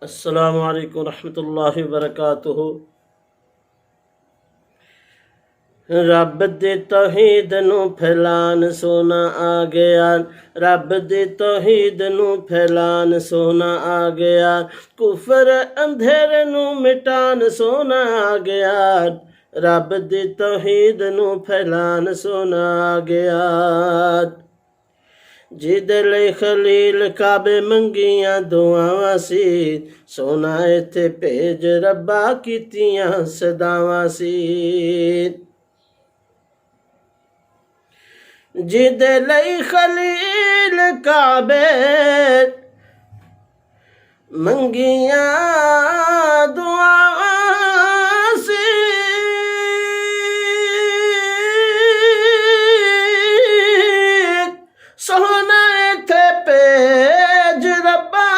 अस्सलामु अलैकुम रहमतुल्लाहि व बरकातुहू। रब दी तौहीद नू फैलान सोना आ गया, रब दी तौहीद नू फैलान सोना आ गया, कुफर अंधेरे नू मिटान सोना आ गया, रब दी तौहीद नू फैलान सोना आ गया। जिदे लई खलील काबे मंगियां दुआवां सी, सोना इत्थे भेज रब्बा कीतियां सदावां सी। जिदे लई खलील काबे मंगियां दुआवां सी, सोना इत्थे भेज रब्बा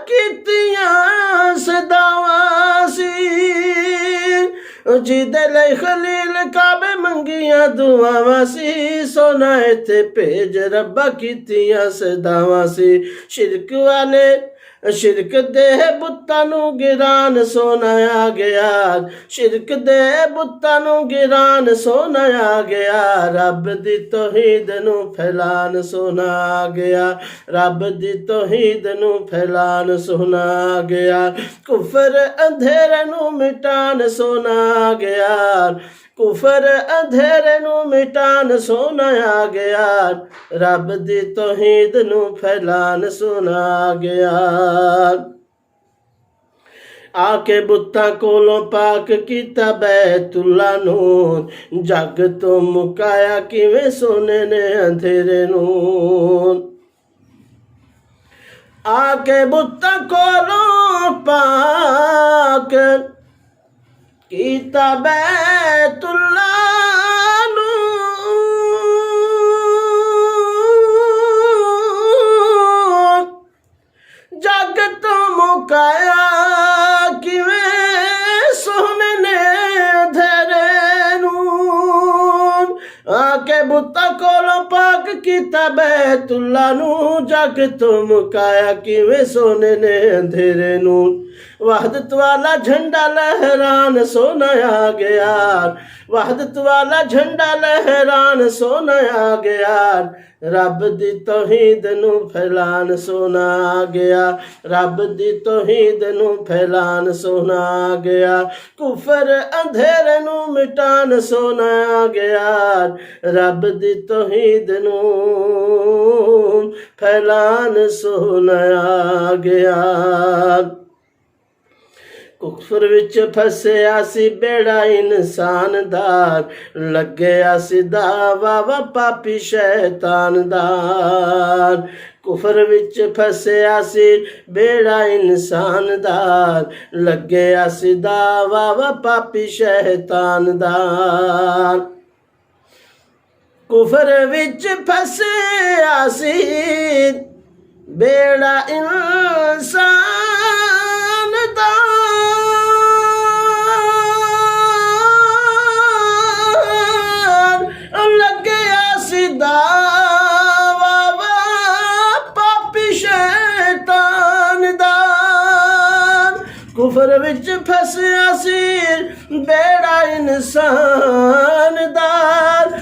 कीतियां सदावां सी। जिदे लई खलील काबे मंगियां दुआवां सी, सोना इत्थे भेज रब्बा कीतियां सदावां सी। शिरक वाले शिरक दे बुत्तां नू गिरान सोना आ गया, शिरक दे बुत्तां नू गिरान सोना आ गया, रब दी तौहीद नू फैलान सोना आ गया, रब दी तौहीद नू फैलान सोना आ गया, कुफर अंधेरे नू मिटान सोना आ गया, कुफर अंधेरे नू मिटान सोना आ गया, रब दी तौहीद नू फैलान सोना आ गया। आके बुत्तां कोलों पाक कीता बैतुल्ला नू, जग तो मुकाया किवें सोने ने अंधेरे नू। आके बुत्तां कोलों पाक कीता बैतुल्ला नू, जग तो मुकाया किवें सोने ने अंधेरे नू। आके बुत्तां कोलों पाक कीता बैतुल्ला नू, जग तो मुकाया किवें सोने ने अंधेरे नू। वहदत वाला झंडा लहरान सोना आ गया, वहदत वाला झंडा लहरान सोना आ गया, रब दी तौहीद नू फैलान सोना आ गया, रब दी तौहीद नू फैलान सोना आ गया, कुफर अंधेरे नू मिटान सोना आ गया, रब दी तौहीद नू फैलान सोना आ गया। कुफर विच फसिया सी बेड़ा इंसान दा, लग्या सी दावा वा पापी शैतान दा। कुफर विच फसिया सी बेड़ा इंसान दा, लग्या सी दावा वा पापी शैतान दा। कुफर विच फसिया सी बेड़ा इंसान दा, लग्या सी दावा वा पापी शैतान दा। कुफर विच फसिया सी बेड़ा इंसान दा,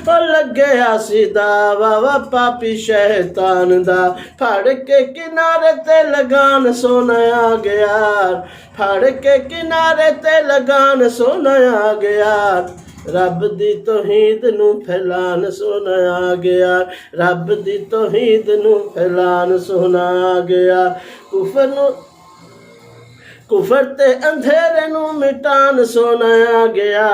लग्या सी दावा वा पापी शैतान दा। फड़ के किनारे ते लगान सोना आ गया, फड़ के किनारे ते लगान सोना आ गया, रब दी तौहीद नू फैलान सोना आ गया, रब दी तौहीद नू फैलान सोना आ गया। कुफर ते अंधेरे नू मिटान सोना आ गया,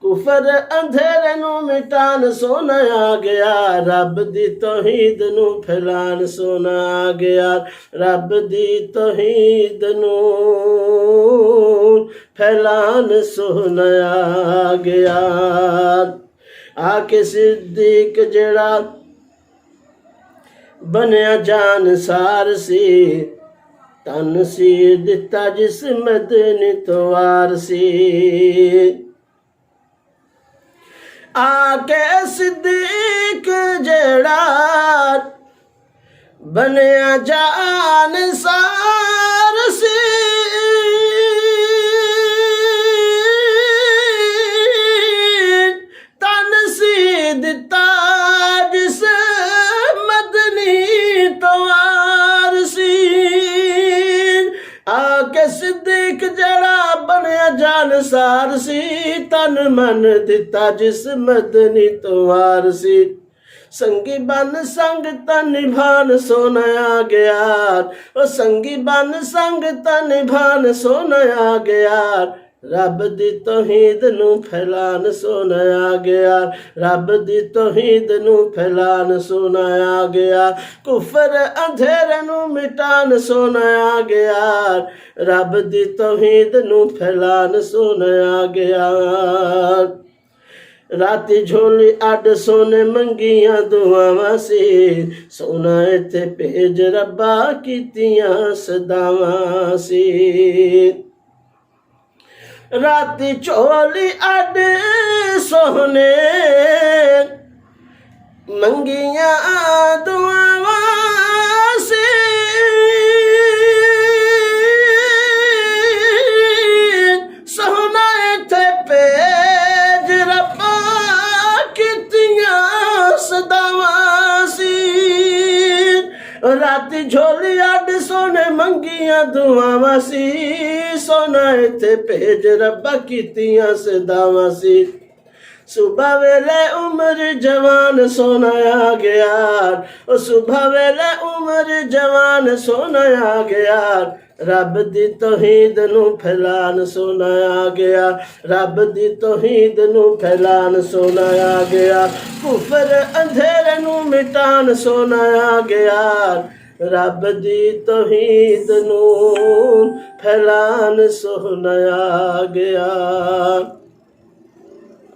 कुफर अंधेरे नू मिटान सोना आ गया, रब दी तौहीद नू फैलान सोना आ गया, रब दी तौहीद नू फैलान सोना आ गया। आके सिद्दीक जेड़ा बनया जान सार सी, तन सीर दिता जिस मदनी तवार सी। आके सिद्दीक जेड़ा बनया जान सार सी, सिद्दीक जड़ा बनया जानसार सी, तन मन दिता जिस मदनी तो वार सी। संगी बन संगत निभान सोना गया, ओ संगी बन संगत निभान सोना गया। रब दी तौहीद नू फैलान सोना गया, रब दी तौहीद नू फैलान सोना गया। कुफर अंधेरे नू मिटान सोना गया, रब दी तौहीद नू फैलान सोना गया। राती झोली अड सोने मंगियां दुआवां सी, सोना इत्थे भेज रब्बा कीतियां सदावां सी। राती झोली अड सोने मंगियां दुआवां सी, सोना इत्थे भेज रब्बा कीतियां सदावां सी। राती झोली अड सोने मंगियां दुआवां सी, सोना इत्थे भेज रब्बा कीतियां सदावां सी। सुबह वेले उम्र जवान सोना गया, ओ सुबह वेले उम्र जवान सोना गया। रब दी तौहीद नू फैलान सोना गया, रब दी तौहीद नू फैलान सोना गया। कुफर अंधेरे नू मिटान सोना गया, रब दी तौहीद नू फैलान सोना गया।